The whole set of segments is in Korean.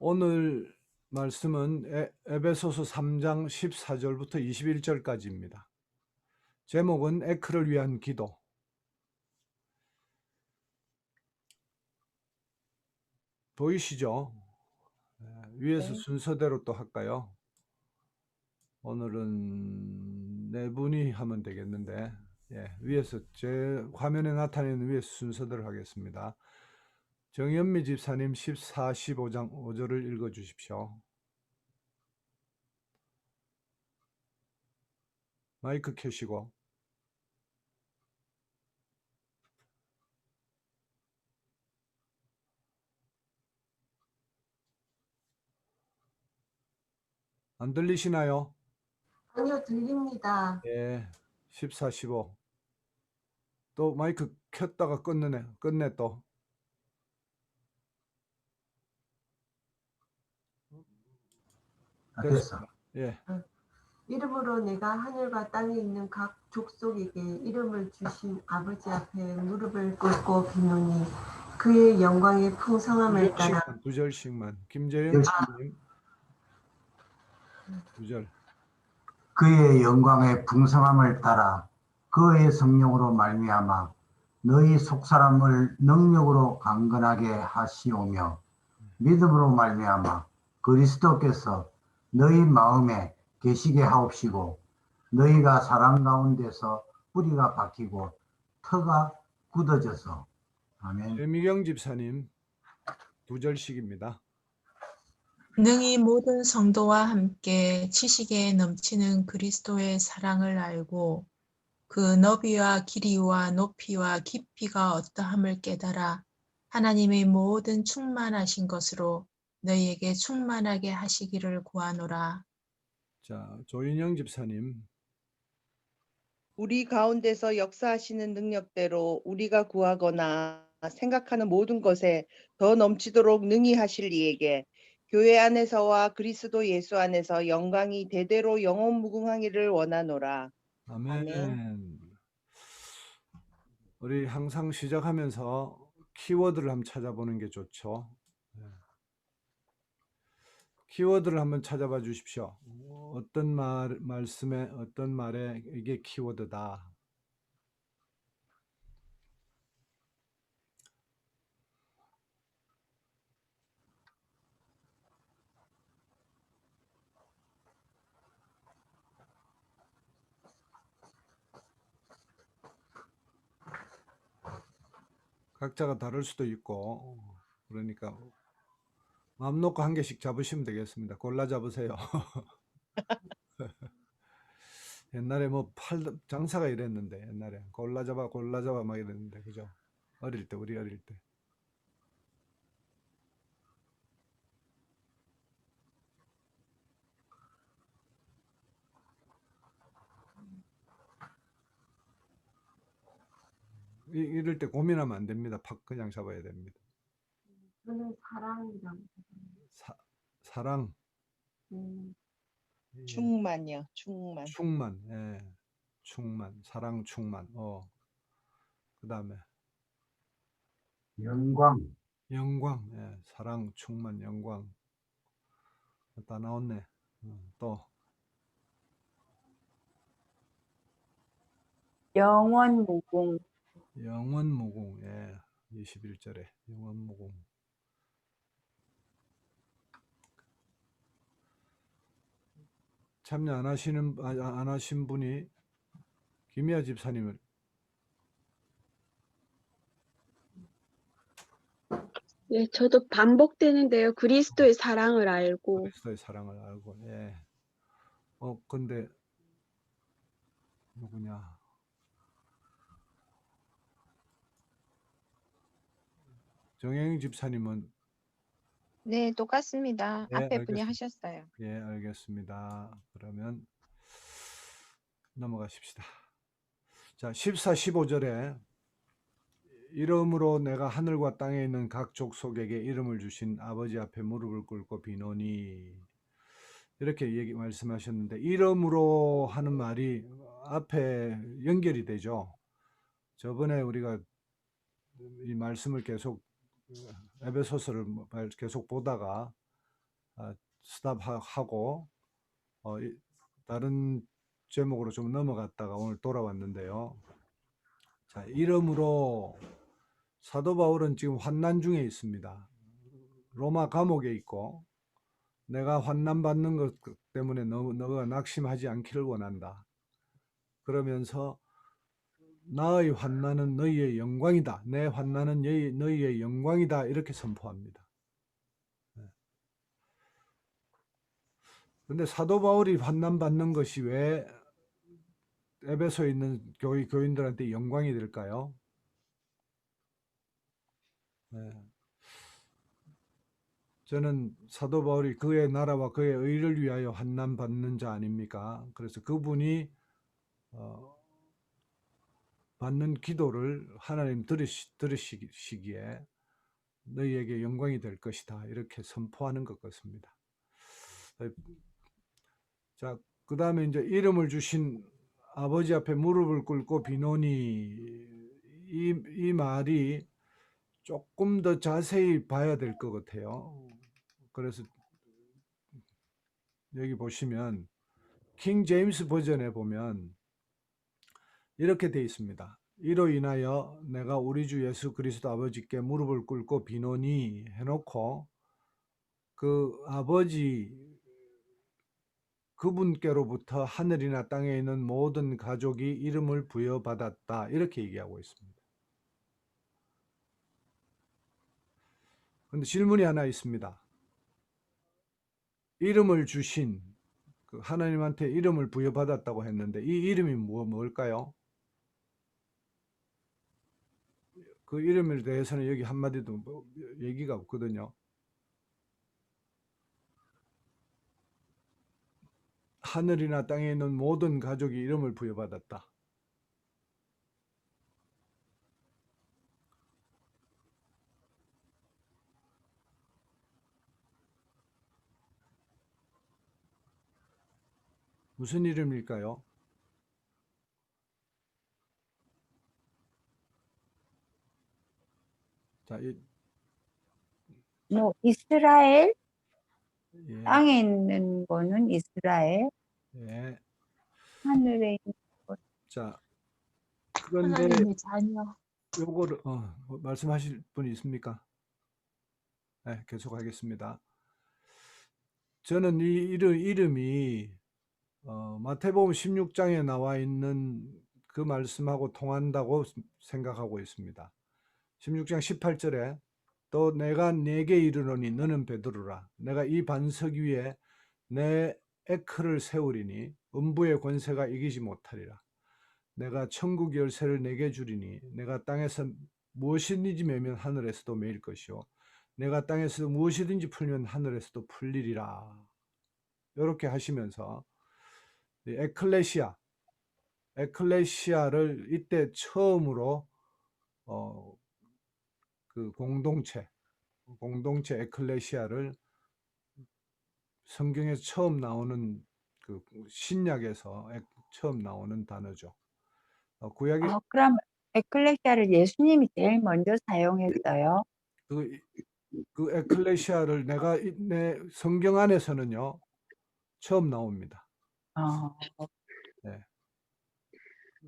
오늘 말씀은 에베소서 3장 14절부터 21절까지입니다. 제목은 에크를 위한 기도. 보이시죠? 위에서 네. 순서대로 또 할까요? 오늘은 네 분이 하면 되겠는데, 위에서 제 화면에 나타내는 위에서 순서대로 하겠습니다. 정현미 집사님 14, 15장 5절을 읽어 주십시오. 마이크 켜시고. 안 들리시나요? 아니요, 들립니다. 예, 14, 15. 또 마이크 켰다가 끝내 또. 됐어. 됐습니다. 예. 이름으로 내가 하늘과 땅에 있는 각 족속에게 이름을 주신 아버지 앞에 무릎을 꿇고 비노니 그의 영광의 풍성함을 따라. 두 절씩만. 김재영 씨님. 두 절. 그의 영광의 풍성함을 따라 그의 성령으로 말미암아 너희 속사람을 능력으로 강건하게 하시오며 믿음으로 말미암아 그리스도께서 너희 마음에 계시게 하옵시고 너희가 사랑 가운데서 뿌리가 박히고 터가 굳어져서. 아멘. 최미경 집사님. 두 절씩입니다. 능히 모든 성도와 함께 지식에 넘치는 그리스도의 사랑을 알고 그 너비와 길이와 높이와 깊이가 어떠함을 깨달아 하나님의 모든 충만하신 것으로 너희에게 충만하게 하시기를 구하노라. 자, 조인영 집사님. 우리 가운데서 역사하시는 능력대로 우리가 구하거나 생각하는 모든 것에 더 넘치도록 능히 하실 이에게 교회 안에서와 그리스도 예수 안에서 영광이 대대로 영원 무궁하기를 원하노라. 아멘. 아멘. 우리 항상 시작하면서 키워드를 한번 찾아보는 게 좋죠. 키워드를 한번 찾아봐 주십시오. 어떤 말씀에 어떤 말에 이게 키워드다. 각자가 다를 수도 있고, 그러니까 마음 놓고 한 개씩 잡으시면 되겠습니다. 골라 잡으세요. 옛날에 뭐 장사가 이랬는데, 옛날에 골라 잡아 막 이랬는데, 그죠? 우리 어릴 때. 이럴 때 고민하면 안 됩니다. 팍 그냥 잡아야 됩니다. 저는 사랑이라고. 사랑. 예. 충만요. 충만. 충만. 예. 충만. 사랑 충만. 그다음에 영광. 영광. 예. 사랑 충만 영광. 다 나왔네. 또 영원 무궁. 영원 무궁. 예. 21절에 영원 무궁. 참여 안 하신 분이 김희아 집사님을. 네, 저도 반복되는데요. 그리스도의 사랑을 알고. 그리스도의 사랑을 알고. 예. 근데 누구냐? 정혜영 집사님은. 네, 똑같습니다. 네, 앞에 분이 알겠습니다. 하셨어요. 예, 알겠습니다. 그러면 넘어가십시다. 자, 14, 15절에 이름으로 내가 하늘과 땅에 있는 각 족속에게 이름을 주신 아버지 앞에 무릎을 꿇고 비노니, 이렇게 말씀하셨는데, 이름으로 하는 말이 앞에 연결이 되죠. 저번에 우리가 이 말씀을 계속 에베소서를 계속 보다가 스탑하고 다른 제목으로 좀 넘어갔다가 오늘 돌아왔는데요. 자, 이름으로 사도 바울은 지금 환난 중에 있습니다. 로마 감옥에 있고 내가 환난 받는 것 때문에 너가 낙심하지 않기를 원한다. 그러면서 나의 환난은 너희의 영광이다. 내 환난은 너희의 영광이다. 이렇게 선포합니다. 근데 사도 바울이 환난 받는 것이 왜 에베소에 있는 교인들한테 영광이 될까요? 네. 저는 사도 바울이 그의 나라와 그의 의를 위하여 환난 받는 자 아닙니까? 그래서 그분이 받는 기도를 하나님 들으시기에 너희에게 영광이 될 것이다. 이렇게 선포하는 것 같습니다. 자, 그 다음에 이제 이름을 주신 아버지 앞에 무릎을 꿇고 비노니, 이 말이 조금 더 자세히 봐야 될 것 같아요. 그래서 여기 보시면 킹 제임스 버전에 보면 이렇게 되어 있습니다. 이로 인하여 내가 우리 주 예수 그리스도 아버지께 무릎을 꿇고 비노니 해놓고 그 아버지 그분께로부터 하늘이나 땅에 있는 모든 가족이 이름을 부여받았다. 이렇게 얘기하고 있습니다. 그런데 질문이 하나 있습니다. 이름을 주신 그 하나님한테 이름을 부여받았다고 했는데 이 이름이 뭘까요? 그 이름에 대해서는 여기 한마디도 얘기가 없거든요. 하늘이나 땅에 있는 모든 가족이 이름을 부여받았다. 무슨 이름일까요? 자, 뭐 이스라엘 예, 땅에 있는 거는 이스라엘, 예. 하늘에 있는 자, 그런데 하나님의 자녀. 요거를 말씀하실 분이 있습니까? 네, 계속하겠습니다. 저는 이 이름이 마태복음 16장에 나와 있는 그 말씀하고 통한다고 생각하고 있습니다. 16장 18절에 또 내가 네게 이르노니 너는 베드로라. 내가 이 반석 위에 내 에크를 세우리니 음부의 권세가 이기지 못하리라. 내가 천국 열쇠를 내게 주리니 내가 땅에서 무엇이든지 매면 하늘에서도 매일 것이요 내가 땅에서 무엇이든지 풀면 하늘에서도 풀리리라. 이렇게 하시면서 에클레시아를 이때 처음으로 그 공동체 에클레시아를 성경에서 처음 나오는 그 신약에서 처음 나오는 단어죠. 구약에 그럼 에클레시아를 예수님이 제일 먼저 사용했어요. 그 에클레시아를 내 성경 안에서는요 처음 나옵니다. 네.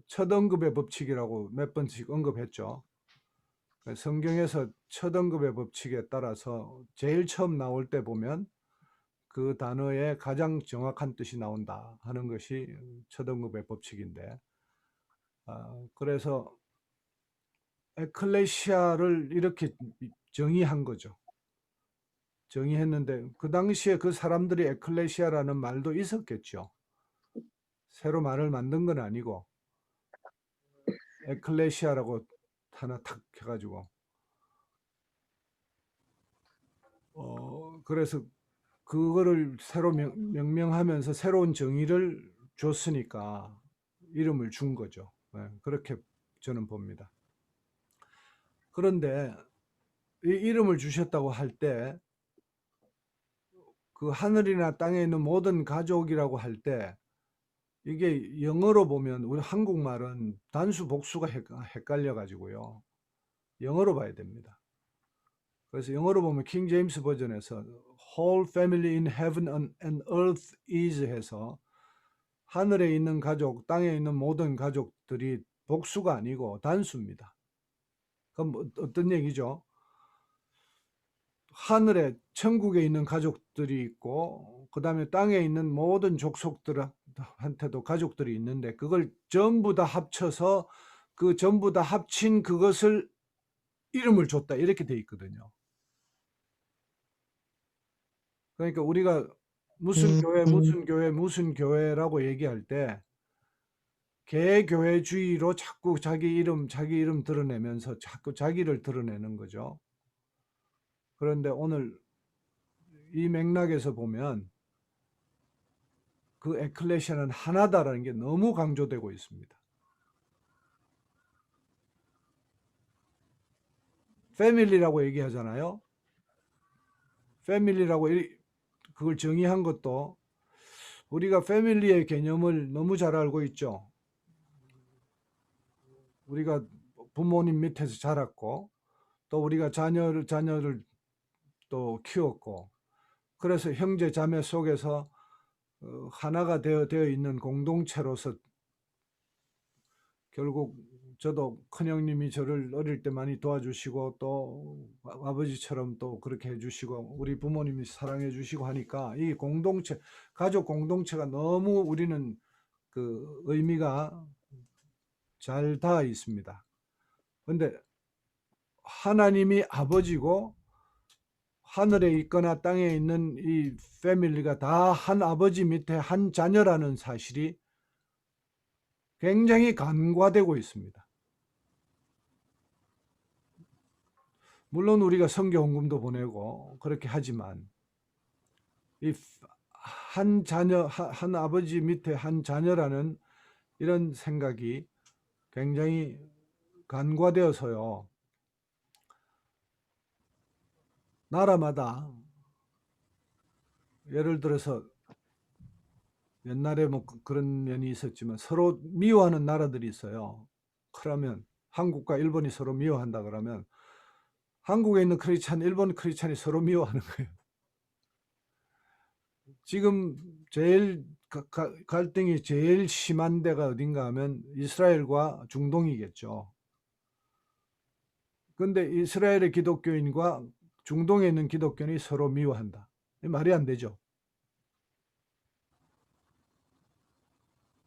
첫 언급의 법칙이라고 몇 번씩 언급했죠. 성경에서 첫 언급의 법칙에 따라서 제일 처음 나올 때 보면 그 단어의 가장 정확한 뜻이 나온다 하는 것이 첫 언급의 법칙인데, 그래서 에클레시아를 이렇게 정의한 거죠. 정의했는데 그 당시에 그 사람들이 에클레시아라는 말도 있었겠죠. 새로 말을 만든 건 아니고 에클레시아라고 하나 탁 해가지고 그래서 그거를 새로 명명하면서 새로운 정의를 줬으니까 이름을 준 거죠. 네, 그렇게 저는 봅니다. 그런데 이 이름을 주셨다고 할 때 그 하늘이나 땅에 있는 모든 가족이라고 할 때 이게 영어로 보면 우리 한국말은 단수 복수가 헷갈려 가지고요. 영어로 봐야 됩니다. 그래서 영어로 보면 킹 제임스 버전에서 whole family in heaven and earth is 해서 하늘에 있는 가족, 땅에 있는 모든 가족들이 복수가 아니고 단수입니다. 그럼 어떤 얘기죠? 하늘에 천국에 있는 가족들이 있고 그 다음에 땅에 있는 모든 족속들한테도 가족들이 있는데 그걸 전부 다 합쳐서 그 전부 다 합친 그것을 이름을 줬다 이렇게 돼 있거든요. 그러니까 우리가 무슨 교회라고 얘기할 때 개교회주의로 자꾸 자기 이름 드러내면서 자꾸 자기를 드러내는 거죠. 그런데 오늘 이 맥락에서 보면 그 에클레시아는 하나다라는 게 너무 강조되고 있습니다. 패밀리라고 얘기하잖아요. 패밀리라고 그걸 정의한 것도 우리가 패밀리의 개념을 너무 잘 알고 있죠. 우리가 부모님 밑에서 자랐고 또 우리가 자녀를 또 키웠고 그래서 형제 자매 속에서 하나가 되어 있는 공동체로서 결국 저도 큰형님이 저를 어릴 때 많이 도와주시고 또 아버지처럼 또 그렇게 해주시고 우리 부모님이 사랑해 주시고 하니까 이 공동체, 가족 공동체가 너무 우리는 그 의미가 잘 닿아 있습니다. 근데 하나님이 아버지고 하늘에 있거나 땅에 있는 이 패밀리가 다 한 아버지 밑에 한 자녀라는 사실이 굉장히 간과되고 있습니다. 물론 우리가 선교 헌금도 보내고 그렇게 하지만 이 한 자녀, 한 아버지 밑에 한 자녀라는 이런 생각이 굉장히 간과되어서요. 나라마다 예를 들어서 옛날에 뭐 그런 면이 있었지만 서로 미워하는 나라들이 있어요. 그러면 한국과 일본이 서로 미워한다 그러면 한국에 있는 크리스찬, 일본 크리스찬이 서로 미워하는 거예요. 지금 제일 갈등이 제일 심한 데가 어딘가 하면 이스라엘과 중동이겠죠. 근데 이스라엘의 기독교인과 중동에 있는 기독교인이 서로 미워한다. 말이 안 되죠.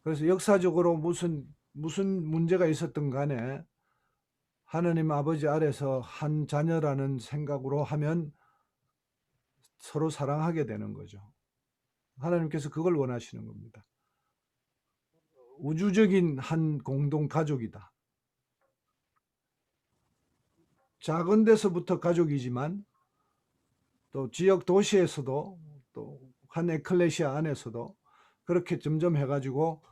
그래서 역사적으로 무슨 문제가 있었든 간에 하나님 아버지 아래서 한 자녀라는 생각으로 하면 서로 사랑하게 되는 거죠. 하나님께서 그걸 원하시는 겁니다. 우주적인 한 공동 가족이다. 작은 데서부터 가족이지만 또 지역 도시에서도 또 한 에클레시아 안에서도 그렇게 점점 해가지고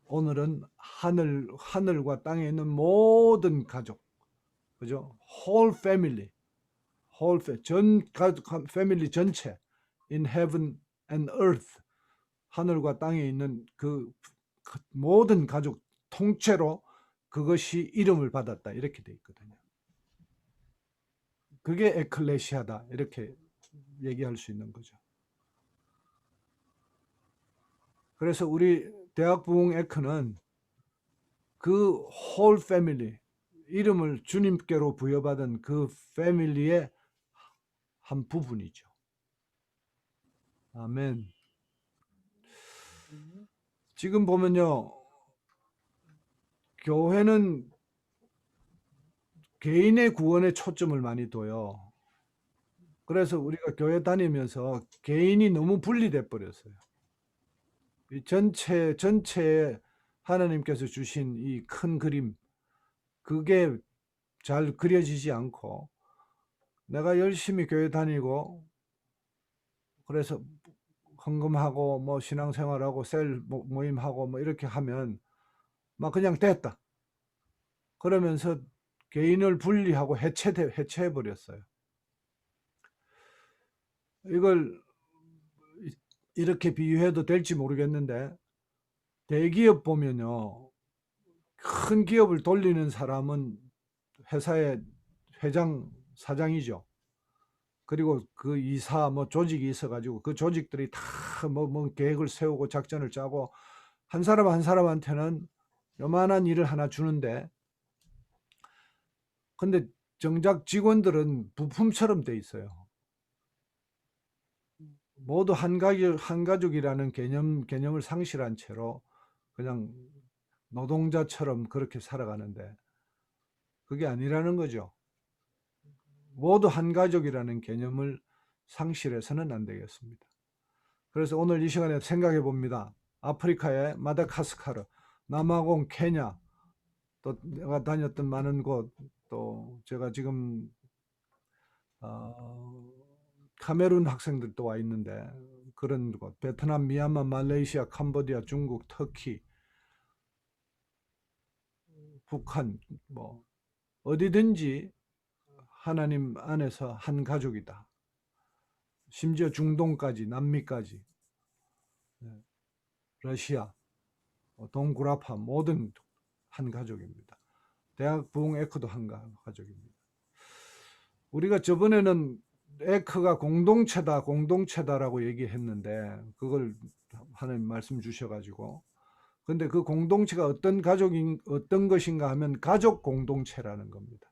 오늘은 하늘과 땅에 있는 모든 가족, 그죠? whole family, 패밀리 전체, in heaven and earth, 하늘과 땅에 있는 그 모든 가족 통째로 그것이 이름을 받았다 이렇게 돼 있거든요. 그게 에클레시아다 이렇게 얘기할 수 있는 거죠. 그래서 우리 대학 부흥 에크는 그 whole family, 이름을 주님께로 부여받은 그 패밀리의 한 부분이죠. 아멘. 지금 보면요, 교회는 개인의 구원에 초점을 많이 둬요. 그래서 우리가 교회 다니면서 개인이 너무 분리돼 버렸어요. 이 전체에 하나님께서 주신 이 큰 그림, 그게 잘 그려지지 않고 내가 열심히 교회 다니고 그래서 헌금하고 뭐 신앙생활하고 셀 모임하고 뭐 이렇게 하면 막 그냥 됐다. 그러면서 개인을 분리하고 해체해 버렸어요. 이걸 이렇게 비유해도 될지 모르겠는데 대기업 보면요, 큰 기업을 돌리는 사람은 회사의 회장, 사장이죠. 그리고 그 이사 뭐 조직이 있어가지고 그 조직들이 다 뭐 계획을 세우고 작전을 짜고 한 사람 한 사람한테는 요만한 일을 하나 주는데, 근데 정작 직원들은 부품처럼 돼 있어요. 모두 한 가족이라는 개념을 상실한 채로 그냥 노동자처럼 그렇게 살아가는데 그게 아니라는 거죠. 모두 한 가족이라는 개념을 상실해서는 안 되겠습니다. 그래서 오늘 이 시간에 생각해 봅니다. 아프리카의 마다가스카르, 남아공, 케냐, 또 내가 다녔던 많은 곳, 또 제가 지금 카메룬 학생들도 와 있는데 그런 곳, 베트남, 미얀마, 말레이시아, 캄보디아, 중국, 터키, 북한, 뭐 어디든지 하나님 안에서 한 가족이다. 심지어 중동까지, 남미까지, 러시아, 동구라파 모든 한 가족입니다. 대학 부흥 에크도 한 가족입니다. 우리가 저번에는 에크가 공동체다라고 얘기했는데 그걸 하나님 말씀 주셔가지고, 근데 그 공동체가 어떤 것인가 하면 가족 공동체라는 겁니다.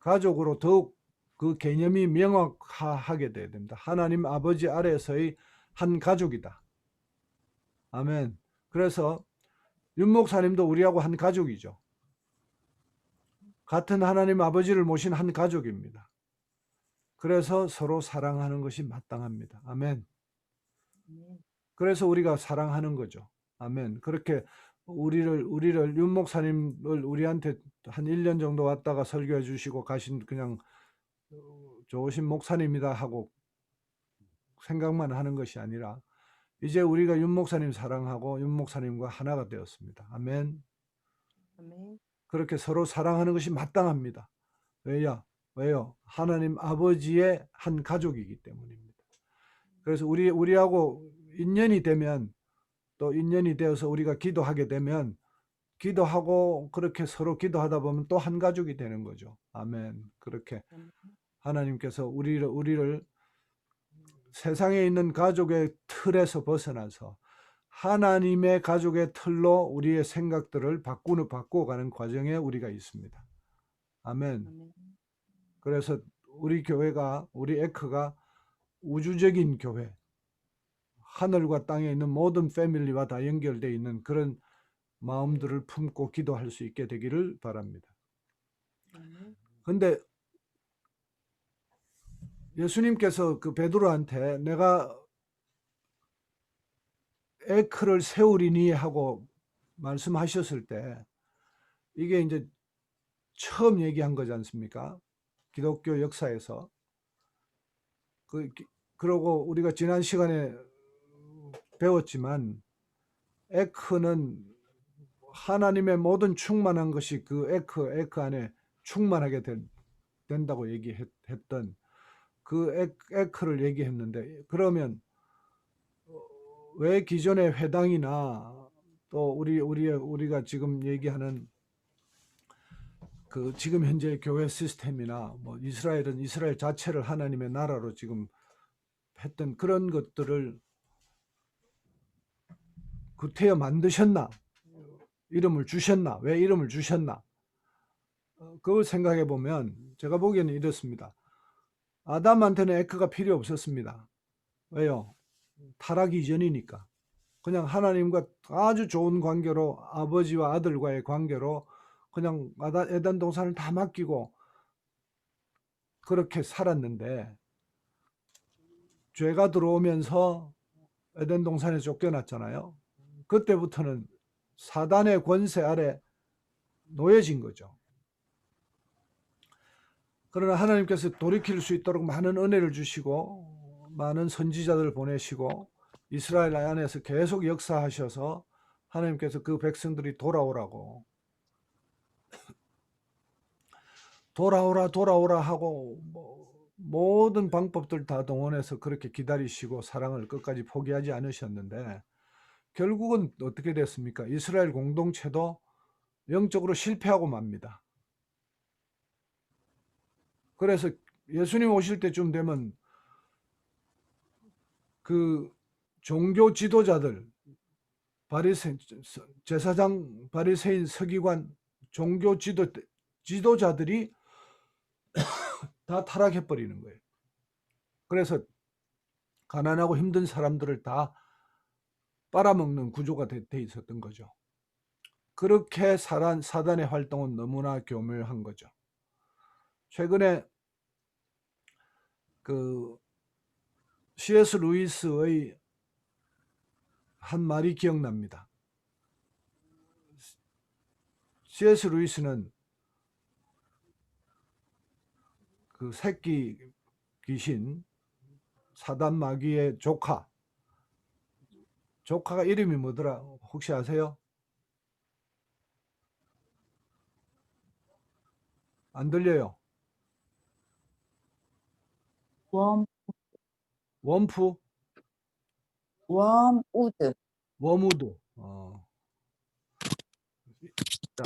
가족으로 더욱 그 개념이 명확하게 돼야 됩니다. 하나님 아버지 아래에서의 한 가족이다. 아멘. 그래서 윤 목사님도 우리하고 한 가족이죠. 같은 하나님 아버지를 모신 한 가족입니다. 그래서 서로 사랑하는 것이 마땅합니다. 아멘. 그래서 우리가 사랑하는 거죠. 아멘. 그렇게 우리를 윤 목사님을 우리한테 한 1년 정도 왔다가 설교해 주시고 가신 그냥 좋으신 목사님이다 하고 생각만 하는 것이 아니라 이제 우리가 윤 목사님 사랑하고 윤 목사님과 하나가 되었습니다. 아멘. 아멘. 그렇게 서로 사랑하는 것이 마땅합니다. 왜요? 하나님 아버지의 한 가족이기 때문입니다. 그래서 우리하고 인연이 되면, 또 인연이 되어서 우리가 기도하게 되면 기도하고 그렇게 서로 기도하다 보면 또 한 가족이 되는 거죠. 아멘. 그렇게 하나님께서 우리를 세상에 있는 가족의 틀에서 벗어나서 하나님의 가족의 틀로 우리의 생각들을 바꾸어가는 과정에 우리가 있습니다. 아멘. 그래서 우리 교회가, 우리 에크가 우주적인 교회, 하늘과 땅에 있는 모든 패밀리와 다 연결되어 있는 그런 마음들을 품고 기도할 수 있게 되기를 바랍니다. 근데 예수님께서 그 베드로한테 내가 에크를 세우리니 하고 말씀하셨을 때 이게 이제 처음 얘기한 거지 않습니까? 기독교 역사에서. 그러고 우리가 지난 시간에 배웠지만 에크는 하나님의 모든 충만한 것이 그 에크 안에 충만하게 된다고 얘기했던 그 에크를 얘기했는데, 그러면 왜 기존의 회당이나 또 우리가 지금 얘기하는 그 지금 현재 교회 시스템이나 뭐 이스라엘은 이스라엘 자체를 하나님의 나라로 지금 했던 그런 것들을 구태여 만드셨나? 이름을 주셨나? 왜 이름을 주셨나? 그걸 생각해 보면 제가 보기에는 이렇습니다. 아담한테는 에크가 필요 없었습니다. 왜요? 타락 이전이니까. 그냥 하나님과 아주 좋은 관계로, 아버지와 아들과의 관계로 그냥 에덴 동산을 다 맡기고 그렇게 살았는데, 죄가 들어오면서 에덴 동산에 쫓겨났잖아요. 그때부터는 사단의 권세 아래 놓여진 거죠. 그러나 하나님께서 돌이킬 수 있도록 많은 은혜를 주시고 많은 선지자들을 보내시고 이스라엘 안에서 계속 역사하셔서 하나님께서 그 백성들이 돌아오라고, 돌아오라 하고 모든 방법들 다 동원해서 그렇게 기다리시고 사랑을 끝까지 포기하지 않으셨는데, 결국은 어떻게 됐습니까? 이스라엘 공동체도 영적으로 실패하고 맙니다. 그래서 예수님 오실 때쯤 되면 그 종교 지도자들, 제사장, 바리새인, 서기관, 종교 지도자들이 다 타락해 버리는 거예요. 그래서 가난하고 힘든 사람들을 다 빨아먹는 구조가 돼 있었던 거죠. 그렇게 사단의 활동은 너무나 교묘한 거죠. 최근에 그 C.S. 루이스의 한 말이 기억납니다. C.S. 루이스는 그 새끼 귀신 사단 마귀의 조카가 이름이 뭐더라? 혹시 아세요? 안 들려요. 웜, 원프? 웜우드. 워무드. 자,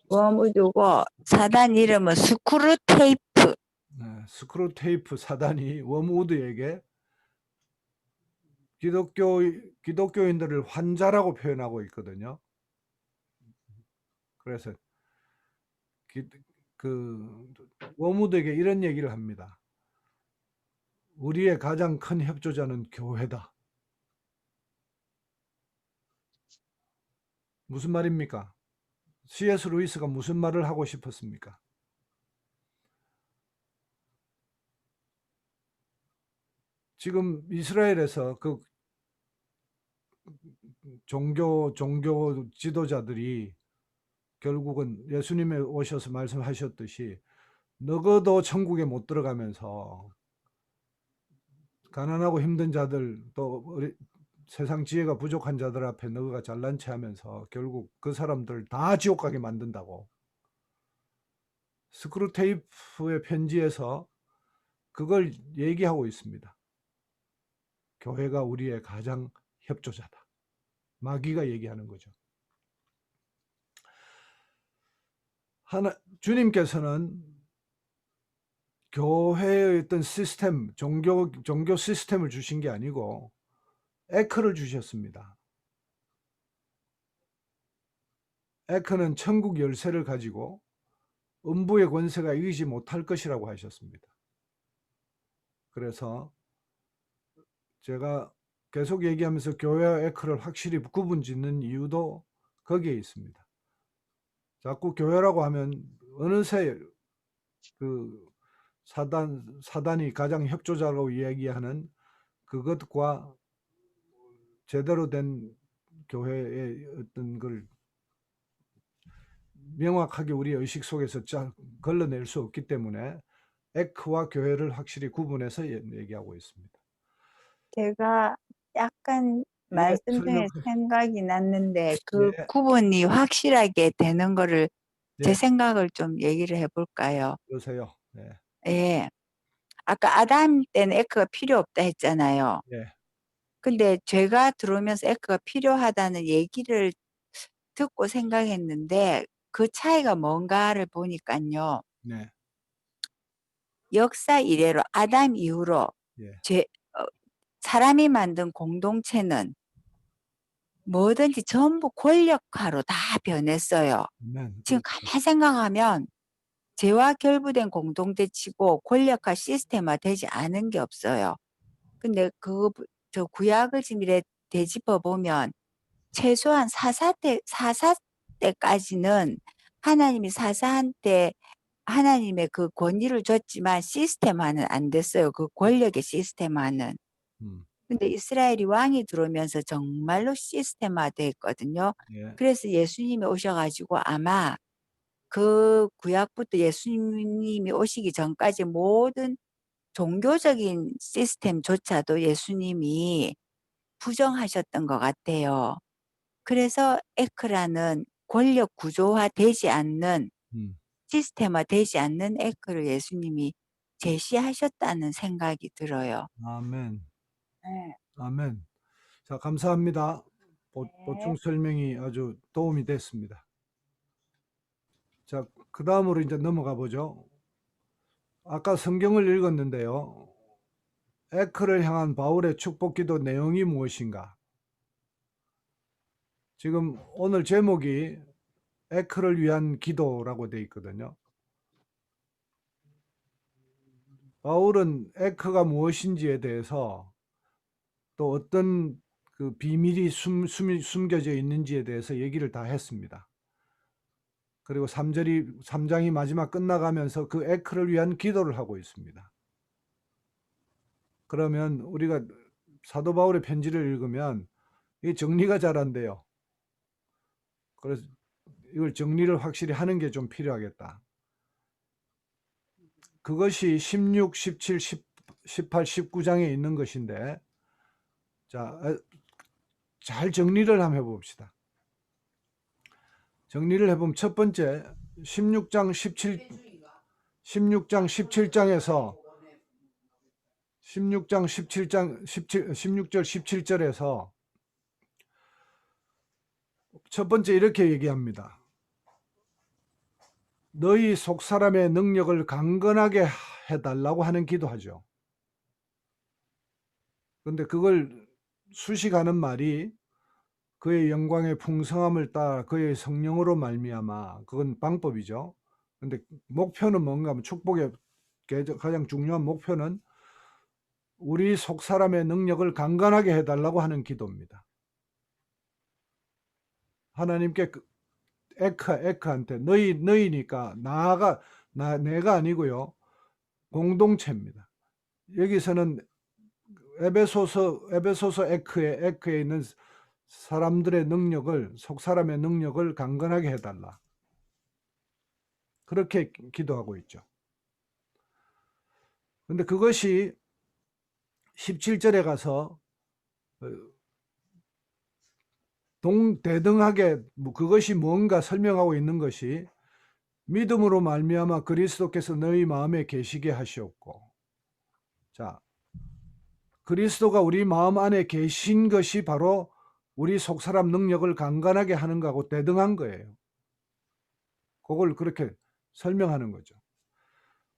웜우드고 사단 이름은 스크루테이프. 네, 스크루테이프 사단이 워무드에게 기독교인들을 환자라고 표현하고 있거든요. 그래서 워무드에게 이런 얘기를 합니다. 우리의 가장 큰 협조자는 교회다. 무슨 말입니까? C.S. 루이스가 무슨 말을 하고 싶었습니까? 지금 이스라엘에서 그 종교 지도자들이 결국은 예수님이 오셔서 말씀하셨듯이 너희도 천국에 못 들어가면서 가난하고 힘든 자들 또 세상 지혜가 부족한 자들 앞에 너희가 잘난 체 하면서 결국 그 사람들 다 지옥 가게 만든다고. 스크루테이프의 편지에서 그걸 얘기하고 있습니다. 교회가 우리의 가장 협조자다. 마귀가 얘기하는 거죠. 주님께서는 교회의 어떤 시스템, 종교 시스템을 주신 게 아니고 에크를 주셨습니다. 에크는 천국 열쇠를 가지고 음부의 권세가 이기지 못할 것이라고 하셨습니다. 그래서 제가 계속 얘기하면서 교회와 에크를 확실히 구분 짓는 이유도 거기에 있습니다. 자꾸 교회라고 하면 어느새 그 사단이 가장 협조자라고 이야기하는 그것과 제대로 된 교회의 어떤 걸 명확하게 우리 의식 속에서 걸러낼 수 없기 때문에 에크와 교회를 확실히 구분해서 얘기하고 있습니다. 제가 약간 예, 말씀 중에 생각이 났는데 그 예, 구분이 확실하게 되는 거를 제 예, 생각을 좀 얘기를 해볼까요? 그러세요. 예, 예. 아까 아담 때는 에크가 필요 없다 했잖아요. 예, 근데 죄가 들어오면서 에크가 필요하다는 얘기를 듣고 생각했는데 그 차이가 뭔가를 보니까요. 네, 역사 이래로 아담 이후로 예, 사람이 만든 공동체는 뭐든지 전부 권력화로 다 변했어요. 아멘. 지금 가만 생각하면 죄와 결부된 공동체치고 권력화 시스템화 되지 않은 게 없어요. 근데 저 구약을 지금 이래 되짚어 보면 최소한 사사 때까지는 하나님이 사사한테 하나님의 그 권위를 줬지만 시스템화는 안 됐어요. 그 권력의 시스템화는. 근데 이스라엘이 왕이 들어오면서 정말로 시스템화돼 있거든요. 예, 그래서 예수님이 오셔가지고 아마 그 구약부터 예수님이 오시기 전까지 모든 종교적인 시스템조차도 예수님이 부정하셨던 것 같아요. 그래서 에크라는 권력 구조화 되지 않는 시스템화 되지 않는 에크를 예수님이 제시하셨다는 생각이 들어요. 아멘. 네. 아멘. 자, 감사합니다. 보충 설명이 아주 도움이 됐습니다. 자, 그 다음으로 이제 넘어가 보죠. 아까 성경을 읽었는데요. 에크를 향한 바울의 축복기도 내용이 무엇인가? 지금 오늘 제목이 에크를 위한 기도라고 되어 있거든요. 바울은 에크가 무엇인지에 대해서 또 어떤 그 비밀이 숨겨져 있는지에 대해서 얘기를 다 했습니다. 그리고 3장이 마지막 끝나가면서 그 에크를 위한 기도를 하고 있습니다. 그러면 우리가 사도 바울의 편지를 읽으면 이 정리가 잘 안 돼요. 그래서 이걸 정리를 확실히 하는 게 좀 필요하겠다. 그것이 16, 17, 18, 19장에 있는 것인데, 자, 잘 정리를 한번 해봅시다. 정리를 해보면 첫 번째 16장 17장에서 16절 17절에서 첫 번째 이렇게 얘기합니다. 너희 속사람의 능력을 강건하게 해달라고 하는 기도하죠. 그런데 그걸 수식하는 말이 그의 영광의 풍성함을 따라 그의 성령으로 말미암아, 그건 방법이죠. 근데 목표는 뭔가 하면 축복의 가장 중요한 목표는 우리 속사람의 능력을 강건하게 해달라고 하는 기도입니다. 하나님께 에크한테 너희니까 내가 아니고요. 공동체입니다. 여기서는 에베소서 에크에 있는 사람들의 능력을, 속사람의 능력을 강건하게 해달라. 그렇게 기도하고 있죠. 근데 그것이 17절에 가서 대등하게 그것이 뭔가 설명하고 있는 것이 믿음으로 말미암아 그리스도께서 너희 마음에 계시게 하시옵고, 자, 그리스도가 우리 마음 안에 계신 것이 바로 우리 속사람 능력을 강건하게 하는 거하고 대등한 거예요. 그걸 그렇게 설명하는 거죠.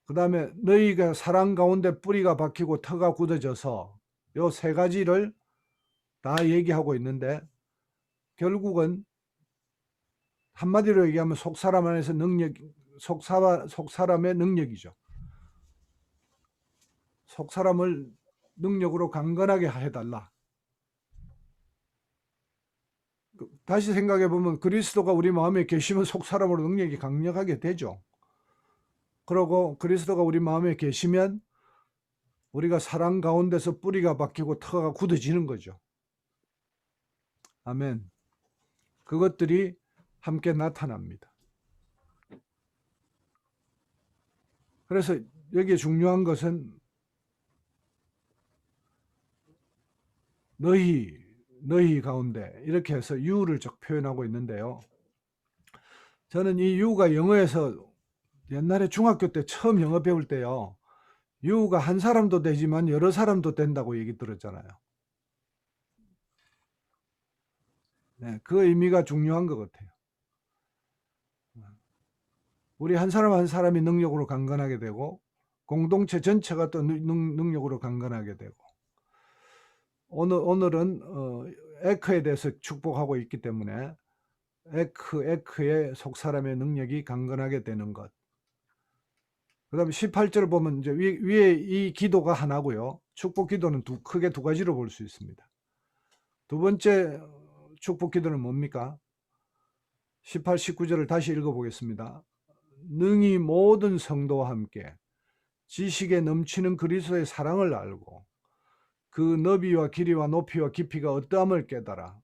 그 다음에 너희가 사랑 가운데 뿌리가 박히고 터가 굳어져서, 요 세 가지를 다 얘기하고 있는데, 결국은 한마디로 얘기하면 속사람 안에서 속사람의 능력이죠. 속사람을 능력으로 강건하게 해달라. 다시 생각해 보면 그리스도가 우리 마음에 계시면 속사람으로 능력이 강력하게 되죠. 그러고 그리스도가 우리 마음에 계시면 우리가 사랑 가운데서 뿌리가 박히고 터가 굳어지는 거죠. 아멘. 그것들이 함께 나타납니다. 그래서 여기에 중요한 것은 너희 가운데, 이렇게 해서 you를 쭉 표현하고 있는데요. 저는 이 you가 영어에서 옛날에 중학교 때 처음 영어 배울 때요, you가 한 사람도 되지만 여러 사람도 된다고 얘기 들었잖아요. 네, 그 의미가 중요한 것 같아요. 우리 한 사람 한 사람이 능력으로 강건하게 되고, 공동체 전체가 또 능력으로 강건하게 되고, 오늘은 에크에 대해서 축복하고 있기 때문에 에크의 속사람의 능력이 강건하게 되는 것. 그 다음에 18절을 보면 이제 위에 이 기도가 하나고요. 축복 기도는 크게 두 가지로 볼 수 있습니다. 두 번째 축복 기도는 뭡니까? 18, 19절을 다시 읽어보겠습니다. 능히 모든 성도와 함께 지식에 넘치는 그리스도의 사랑을 알고 그 너비와 길이와 높이와 깊이가 어떠함을 깨달아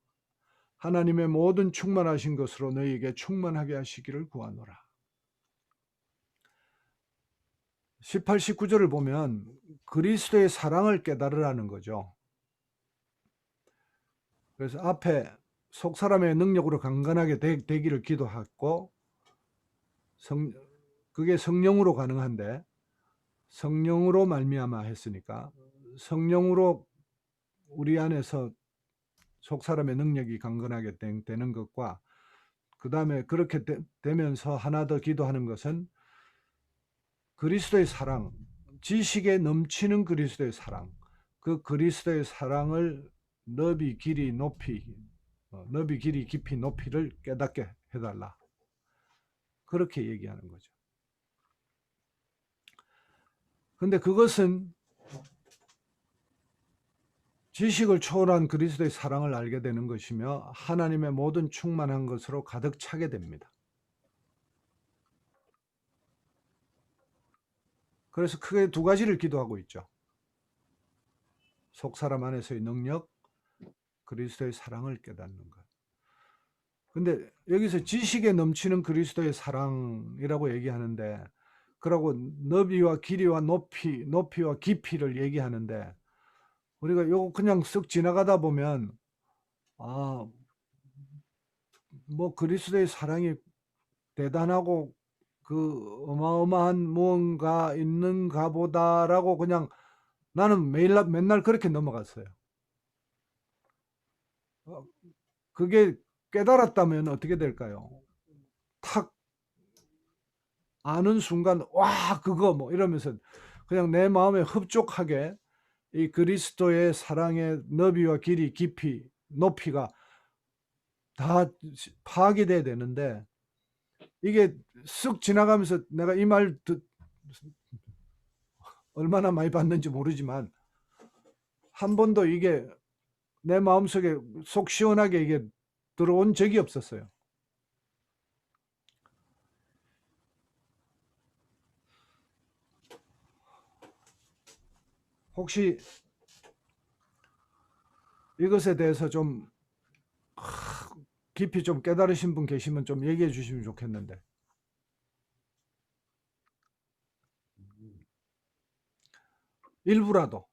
하나님의 모든 충만하신 것으로 너희에게 충만하게 하시기를 구하노라. 18, 19절을 보면 그리스도의 사랑을 깨달으라는 거죠. 그래서 앞에 속사람의 능력으로 강건하게 되기를 기도했고, 그게 성령으로 가능한데, 성령으로 말미암아 했으니까 성령으로 우리 안에서 속사람의 능력이 강건하게 되는 것과, 그 다음에 그렇게 되면서 하나 더 기도하는 것은 그리스도의 사랑, 지식에 넘치는 그리스도의 사랑, 그 그리스도의 사랑을 너비, 길이, 높이, 너비, 길이, 깊이, 높이를 깨닫게 해달라. 그렇게 얘기하는 거죠. 근데 그것은 지식을 초월한 그리스도의 사랑을 알게 되는 것이며 하나님의 모든 충만한 것으로 가득 차게 됩니다. 그래서 크게 두 가지를 기도하고 있죠. 속사람 안에서의 능력, 그리스도의 사랑을 깨닫는 것. 근데 여기서 지식에 넘치는 그리스도의 사랑이라고 얘기하는데, 그러고 너비와 길이와 높이와 깊이를 얘기하는데, 우리가 요거 그냥 쓱 지나가다 보면 뭐 그리스도의 사랑이 대단하고 그 어마어마한 무언가 있는가 보다라고 그냥 나는 맨날 그렇게 넘어갔어요. 그게 깨달았다면 어떻게 될까요? 탁 아는 순간 와 그거 뭐 이러면서 그냥 내 마음에 흡족하게 이 그리스도의 사랑의 너비와 길이, 깊이, 높이가 다 파악이 돼야 되는데, 이게 쓱 지나가면서 내가 이 말 얼마나 많이 봤는지 모르지만 한 번도 이게 내 마음속에 속 시원하게 이게 들어온 적이 없었어요. 혹시 이것에 대해서 좀 깊이 좀 깨달으신 분 계시면 좀 얘기해 주시면 좋겠는데. 일부라도.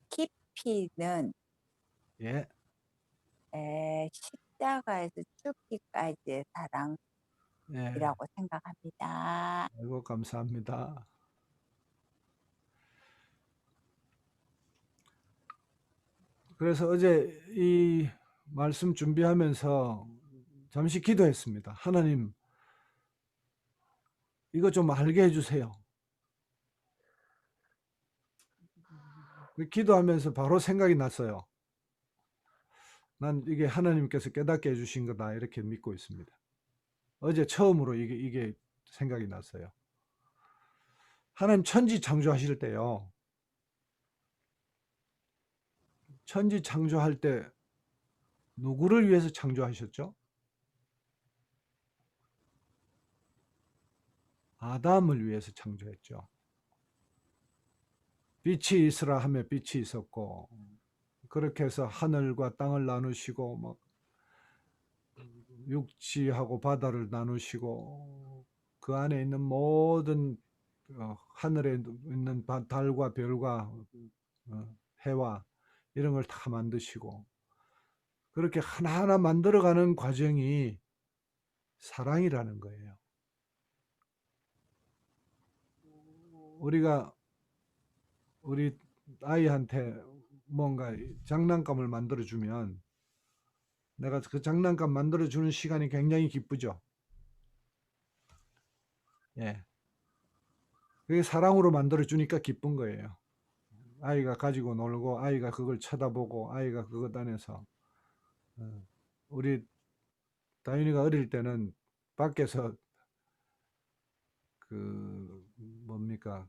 깊이는 예. 십자가에서 죽기까지의 사랑이라고 예. 생각합니다. 아이고 감사합니다. 그래서 어제 이 말씀 준비하면서 잠시 기도했습니다. 하나님, 이거 좀 알게 해주세요. 기도하면서 바로 생각이 났어요. 난 이게 하나님께서 깨닫게 해주신 거다 이렇게 믿고 있습니다. 어제 처음으로 이게 생각이 났어요. 하나님 천지 창조하실 때요, 천지 창조할 때 누구를 위해서 창조하셨죠? 아담을 위해서 창조했죠. 빛이 있으라 하며 빛이 있었고, 그렇게 해서 하늘과 땅을 나누시고 막 육지하고 바다를 나누시고 그 안에 있는 모든 하늘에 있는 달과 별과 해와 이런 걸 다 만드시고, 그렇게 하나하나 만들어가는 과정이 사랑이라는 거예요. 우리가 우리 아이한테 뭔가 장난감을 만들어주면 내가 그 장난감 만들어주는 시간이 굉장히 기쁘죠. 예. 그게 사랑으로 만들어주니까 기쁜 거예요. 아이가 가지고 놀고, 아이가 그걸 쳐다보고, 아이가 그것 안에서. 우리 다윤이가 어릴 때는 밖에서 그 뭡니까,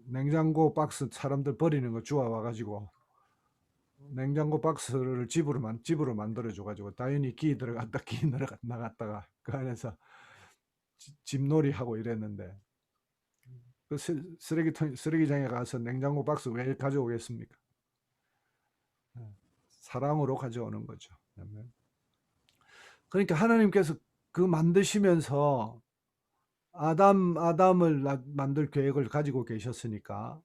냉장고 박스 사람들 버리는 거 주워 와가지고 냉장고 박스를 집으로 만들어 줘가지고 다윤이 기 들어갔다 기 나갔다가 그 안에서 집놀이 하고 이랬는데, 그 쓰레기장에 가서 냉장고 박스 왜 가져오겠습니까? 사랑으로 가져오는 거죠. 그러니까 하나님께서 그 만드시면서 아담을 만들 계획을 가지고 계셨으니까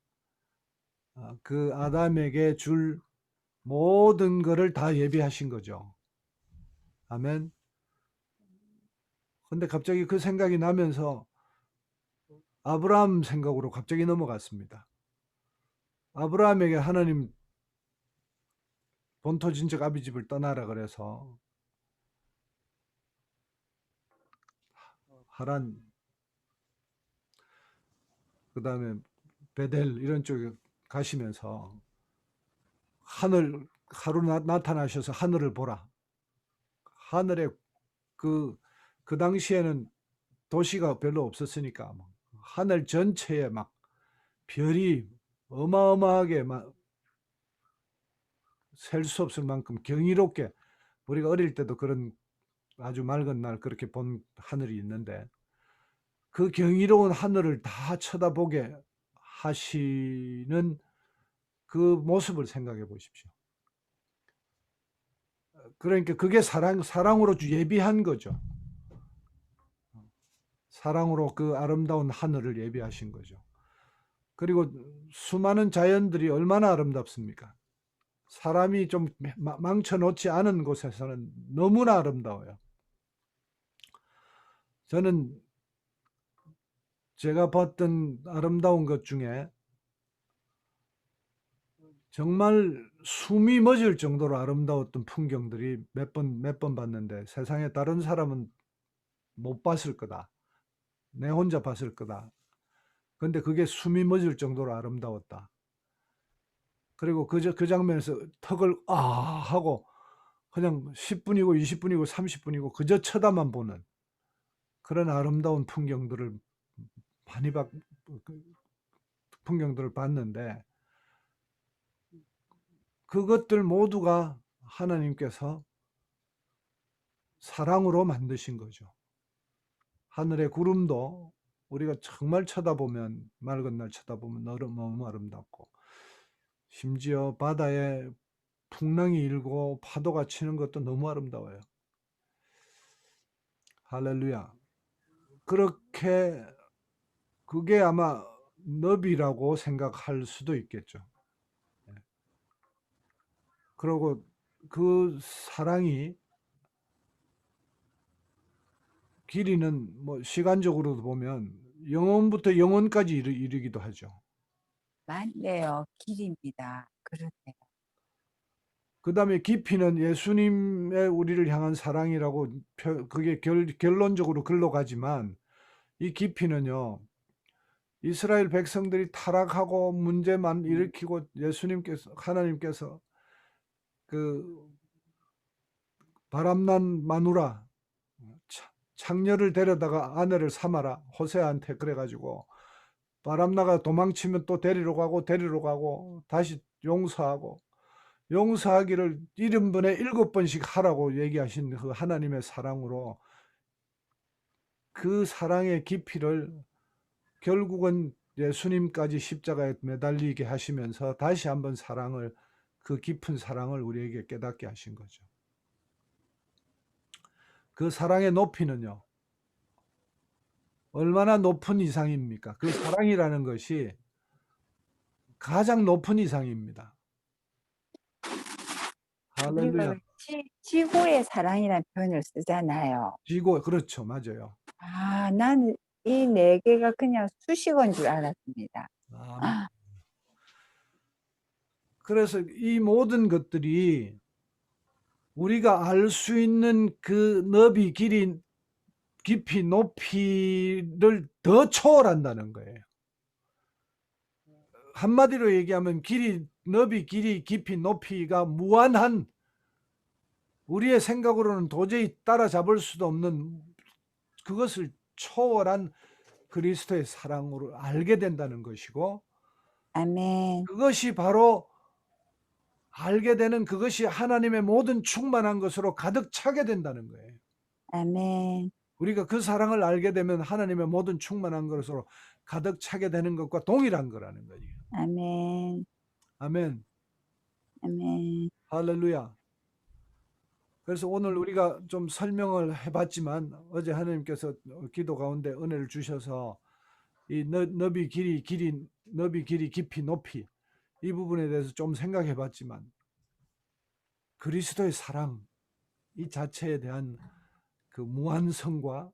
그 아담에게 줄 모든 것을 다 예비하신 거죠. 아멘. 근데 갑자기 그 생각이 나면서 아브라함 생각으로 갑자기 넘어갔습니다. 아브라함에게 하나님 본토 진즉 아비 집을 떠나라 그래서 하란, 그 다음에 베델 이런 쪽에 가시면서 하루 나타나셔서 하늘을 보라. 하늘에 그 당시에는 도시가 별로 없었으니까 하늘 전체에 막 별이 어마어마하게 막 셀 수 없을 만큼 경이롭게, 우리가 어릴 때도 그런 아주 맑은 날 그렇게 본 하늘이 있는데, 그 경이로운 하늘을 다 쳐다보게 하시는 그 모습을 생각해 보십시오. 그러니까 그게 사랑으로 예비한 거죠. 사랑으로 그 아름다운 하늘을 예비하신 거죠. 그리고 수많은 자연들이 얼마나 아름답습니까? 사람이 좀 망쳐놓지 않은 곳에서는 너무나 아름다워요. 저는 제가 봤던 아름다운 것 중에 정말 숨이 멎을 정도로 아름다웠던 풍경들이 몇 번 봤는데, 세상에 다른 사람은 못 봤을 거다. 내 혼자 봤을 거다. 근데 그게 숨이 멎을 정도로 아름다웠다. 그리고 그 장면에서 턱을 하고 그냥 10분이고 20분이고 30분이고 그저 쳐다만 보는 그런 아름다운 풍경들을 풍경들을 봤는데, 그것들 모두가 하나님께서 사랑으로 만드신 거죠. 하늘의 구름도 우리가 정말 쳐다보면, 맑은 날 쳐다보면 너무 아름답고, 심지어 바다에 풍랑이 일고 파도가 치는 것도 너무 아름다워요. 할렐루야. 그렇게 그게 아마 너비라고 생각할 수도 있겠죠. 그리고 그 사랑이 길이는 뭐 시간적으로도 보면 영원부터 영원까지 이르기도 하죠. 맞네요. 길입니다. 그러네요. 그 다음에 깊이는 예수님의 우리를 향한 사랑이라고 그게 결론적으로 글로 가지만, 이 깊이는요, 이스라엘 백성들이 타락하고 문제만 일으키고 하나님께서 그 바람난 마누라 창녀를 데려다가 아내를 삼아라 호세아한테 그래가지고, 바람나가 도망치면 또 데리러 가고 다시 용서하기를 70번에 7번씩 하라고 얘기하신 그 하나님의 사랑으로, 그 사랑의 깊이를 결국은 예수님까지 십자가에 매달리게 하시면서 다시 한번 그 깊은 사랑을 우리에게 깨닫게 하신 거죠. 그 사랑의 높이는요, 얼마나 높은 이상입니까? 그 사랑이라는 것이 가장 높은 이상입니다. 우리가 할렐루야. 지고의 사랑이라는 표현을 쓰잖아요. 그렇죠. 맞아요. 나는 이 네 개가 그냥 수식어인 줄 알았습니다. 그래서 이 모든 것들이 우리가 알 수 있는 그 너비, 길이, 깊이, 높이를 더 초월한다는 거예요. 한마디로 얘기하면 너비, 길이, 깊이, 높이가 무한한, 우리의 생각으로는 도저히 따라잡을 수도 없는 그것을 초월한 그리스도의 사랑으로 알게 된다는 것이고, 아멘. 그것이 바로 알게 되는 그것이 하나님의 모든 충만한 것으로 가득 차게 된다는 거예요. 아멘. 우리가 그 사랑을 알게 되면 하나님의 모든 충만한 것으로 가득 차게 되는 것과 동일한 거라는 거예요. 아멘. 아멘. 아멘. 할렐루야. 그래서 오늘 우리가 좀 설명을 해봤지만, 어제 하나님께서 기도 가운데 은혜를 주셔서 이 너비, 길이, 깊이, 높이, 이 부분에 대해서 좀 생각해 봤지만, 그리스도의 사랑 이 자체에 대한 그 무한성과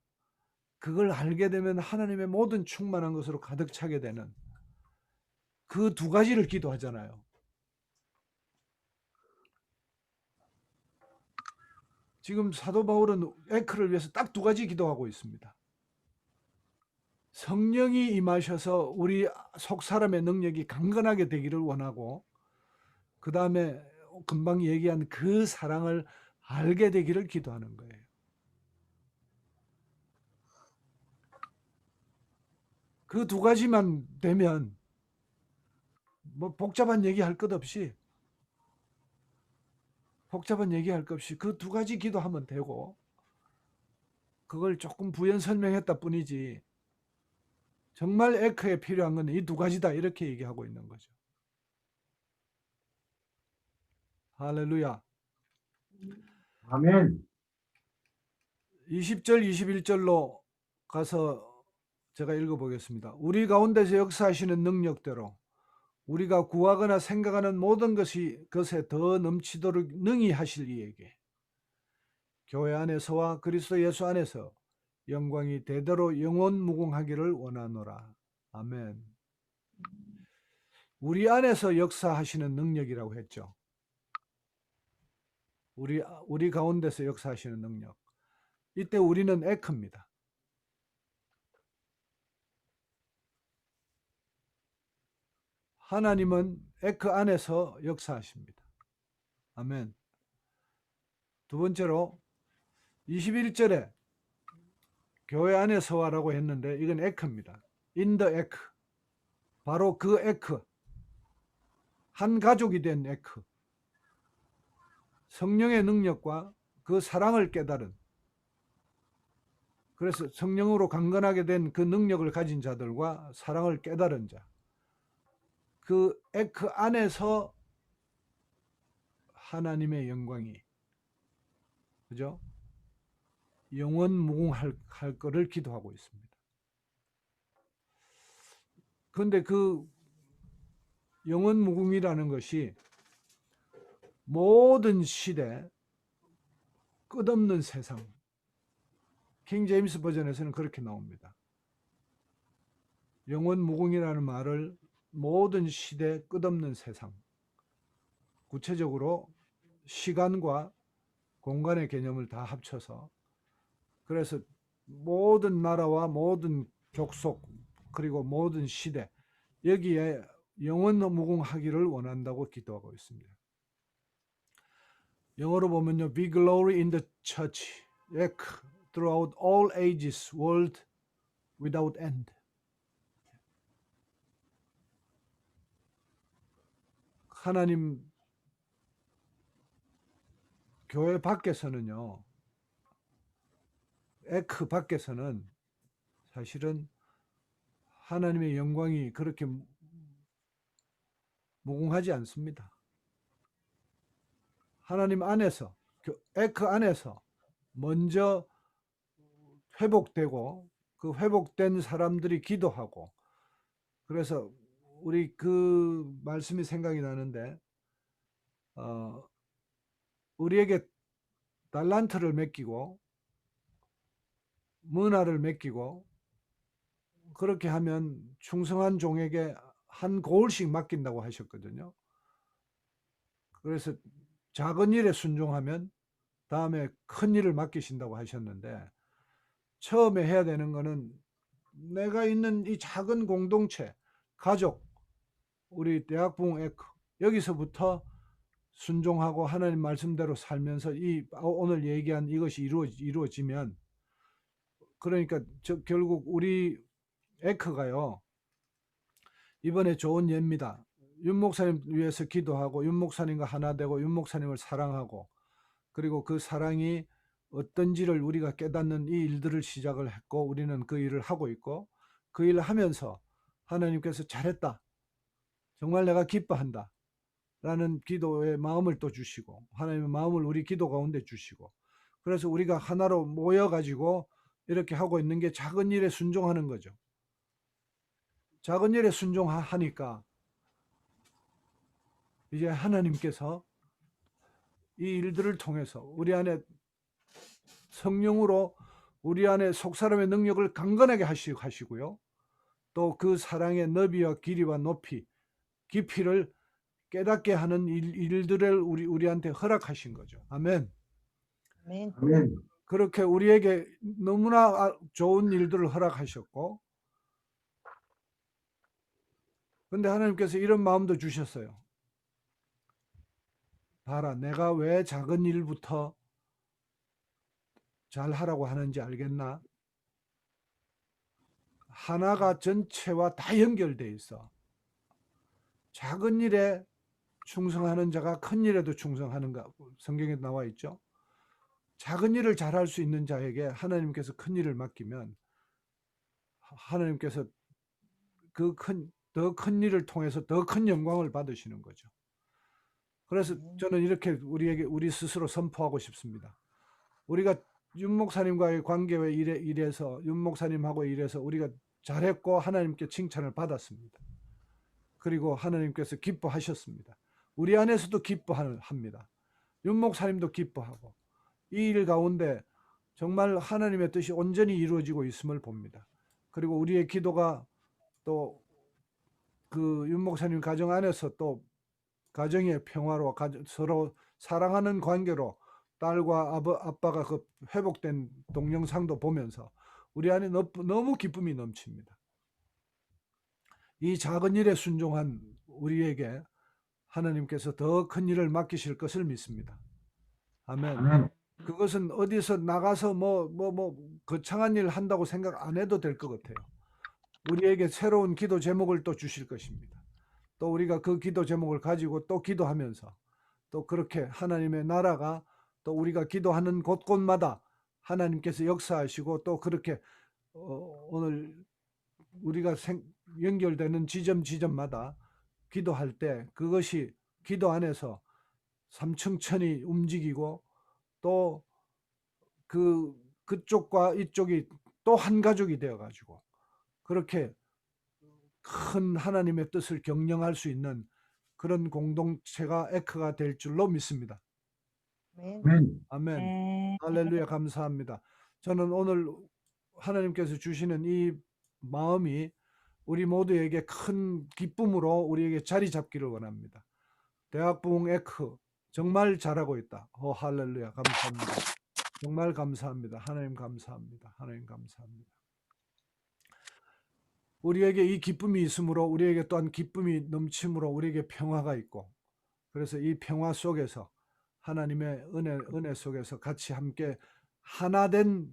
그걸 알게 되면 하나님의 모든 충만한 것으로 가득 차게 되는 그 두 가지를 기도하잖아요. 지금 사도 바울은 에크를 위해서 딱 두 가지 기도하고 있습니다. 성령이 임하셔서 우리 속 사람의 능력이 강건하게 되기를 원하고, 그 다음에 금방 얘기한 그 사랑을 알게 되기를 기도하는 거예요. 그 두 가지만 되면 뭐 복잡한 얘기할 것 없이 그 두 가지 기도하면 되고, 그걸 조금 부연 설명했다 뿐이지 정말 에크에 필요한 건 이 두 가지다, 이렇게 얘기하고 있는 거죠. 할렐루야. 아멘. 20절 21절로 가서 제가 읽어보겠습니다. 우리 가운데서 역사하시는 능력대로 우리가 구하거나 생각하는 모든 것에 더 넘치도록 능히 하실 이에게 교회 안에서와 그리스도 예수 안에서 영광이 대대로 영원 무궁하기를 원하노라. 아멘. 우리 안에서 역사하시는 능력이라고 했죠. 우리 가운데서 역사하시는 능력. 이때 우리는 에크입니다. 하나님은 에크 안에서 역사하십니다. 아멘. 두 번째로 21절에 교회 안에서와라고 했는데 이건 에크입니다. In the 에크. 바로 그 에크. 한 가족이 된 에크. 성령의 능력과 그 사랑을 깨달은, 그래서 성령으로 강건하게 된 그 능력을 가진 자들과 사랑을 깨달은 자, 그 에크 안에서 하나님의 영광이, 그죠? 영원 무궁할 거를 기도하고 있습니다. 그런데 그 영원 무궁이라는 것이 모든 시대, 끝없는 세상, 킹 제임스 버전에서는 그렇게 나옵니다. 영원 무궁이라는 말을 모든 시대, 끝없는 세상, 구체적으로 시간과 공간의 개념을 다 합쳐서, 그래서 모든 나라와 모든 족속 그리고 모든 시대, 여기에 영원 무궁하기를 원한다고 기도하고 있습니다. 영어로 보면요, Be glory in the church, throughout all ages, world without end. 하나님 교회 밖에서는요, 에크 밖에서는 사실은 하나님의 영광이 그렇게 무궁하지 않습니다. 하나님 안에서, 에크 안에서 먼저 회복되고, 그 회복된 사람들이 기도하고, 그래서 우리 그 말씀이 생각이 나는데, 우리에게 달란트를 맡기고 문화를 맡기고 그렇게 하면 충성한 종에게 한 고을씩 맡긴다고 하셨거든요. 그래서 작은 일에 순종하면 다음에 큰 일을 맡기신다고 하셨는데, 처음에 해야 되는 거는 내가 있는 이 작은 공동체, 가족, 우리 대학부흥 에크, 여기서부터 순종하고 하나님 말씀대로 살면서 이 오늘 얘기한 이것이 이루어지면, 그러니까 결국 우리 에크가요, 이번에 좋은 예입니다. 윤 목사님 위해서 기도하고 윤 목사님과 하나 되고 윤 목사님을 사랑하고, 그리고 그 사랑이 어떤지를 우리가 깨닫는 이 일들을 시작을 했고, 우리는 그 일을 하고 있고, 그 일을 하면서 하나님께서 잘했다, 정말 내가 기뻐한다 라는 기도의 마음을 또 주시고, 하나님의 마음을 우리 기도 가운데 주시고, 그래서 우리가 하나로 모여 가지고 이렇게 하고 있는 게 작은 일에 순종하는 거죠. 작은 일에 순종하니까 이제 하나님께서 이 일들을 통해서 우리 안에 성령으로 우리 안에 속사람의 능력을 강건하게 하시고요. 또 그 사랑의 너비와 길이와 높이, 깊이를 깨닫게 하는 일들을 우리한테 허락하신 거죠. 아멘. 아멘. 아멘. 그렇게 우리에게 너무나 좋은 일들을 허락하셨고, 근데 하나님께서 이런 마음도 주셨어요. 봐라, 내가 왜 작은 일부터 잘 하라고 하는지 알겠나? 하나가 전체와 다 연결돼 있어. 작은 일에 충성하는 자가 큰 일에도 충성하는가, 성경에 나와 있죠. 작은 일을 잘할 수 있는 자에게 하나님께서 큰 일을 맡기면 하나님께서 더 큰 일을 통해서 더 큰 영광을 받으시는 거죠. 그래서 저는 이렇게 우리 스스로 선포하고 싶습니다. 우리가 윤 목사님과의 관계에 일해서 윤 목사님하고 일해서 우리가 잘했고 하나님께 칭찬을 받았습니다. 그리고 하나님께서 기뻐하셨습니다. 우리 안에서도 기뻐합니다. 윤 목사님도 기뻐하고 이 일 가운데 정말 하나님의 뜻이 온전히 이루어지고 있음을 봅니다. 그리고 우리의 기도가 또 그 윤 목사님 가정 안에서 또 가정의 평화로 서로 사랑하는 관계로 딸과 아빠가 그 회복된 동영상도 보면서 우리 안에 너무 기쁨이 넘칩니다. 이 작은 일에 순종한 우리에게 하나님께서 더 큰 일을 맡기실 것을 믿습니다. 아멘. 아멘. 그것은 어디서 나가서 거창한 일 한다고 생각 안 해도 될 것 같아요. 우리에게 새로운 기도 제목을 또 주실 것입니다. 또 우리가 그 기도 제목을 가지고 또 기도하면서 또 그렇게 하나님의 나라가 또 우리가 기도하는 곳곳마다 하나님께서 역사하시고 또 그렇게 오늘 우리가 연결되는 지점마다 기도할 때 그것이 기도 안에서 삼층천이 움직이고 또 그쪽과 이쪽이 또 한 가족이 되어 가지고 그렇게 큰 하나님의 뜻을 경영할 수 있는 그런 공동체가 에크가 될 줄로 믿습니다. 아멘. 아멘. 아멘. 할렐루야. 감사합니다. 저는 오늘 하나님께서 주시는 이 마음이 우리 모두에게 큰 기쁨으로 우리에게 자리 잡기를 원합니다. 대학부흥 에크 정말 잘하고 있다. 할렐루야. 감사합니다. 정말 감사합니다. 하나님 감사합니다. 하나님 감사합니다. 우리에게 이 기쁨이 있으므로 우리에게 또한 기쁨이 넘침으로 우리에게 평화가 있고 그래서 이 평화 속에서 하나님의 은혜 속에서 같이 함께 하나된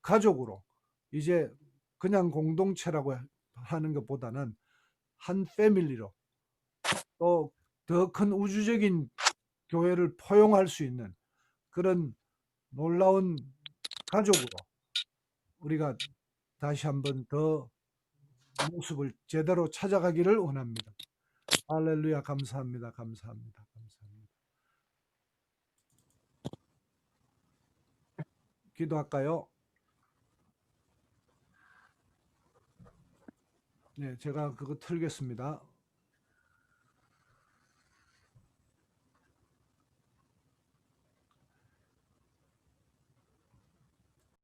가족으로 이제 그냥 공동체라고 하는 것보다는 한 패밀리로 또 더 큰 우주적인 교회를 포용할 수 있는 그런 놀라운 가족으로 우리가 다시 한번 더 모습을 제대로 찾아가기를 원합니다. 할렐루야. 감사합니다. 감사합니다. 감사합니다. 기도할까요? 네, 제가 그거 틀겠습니다.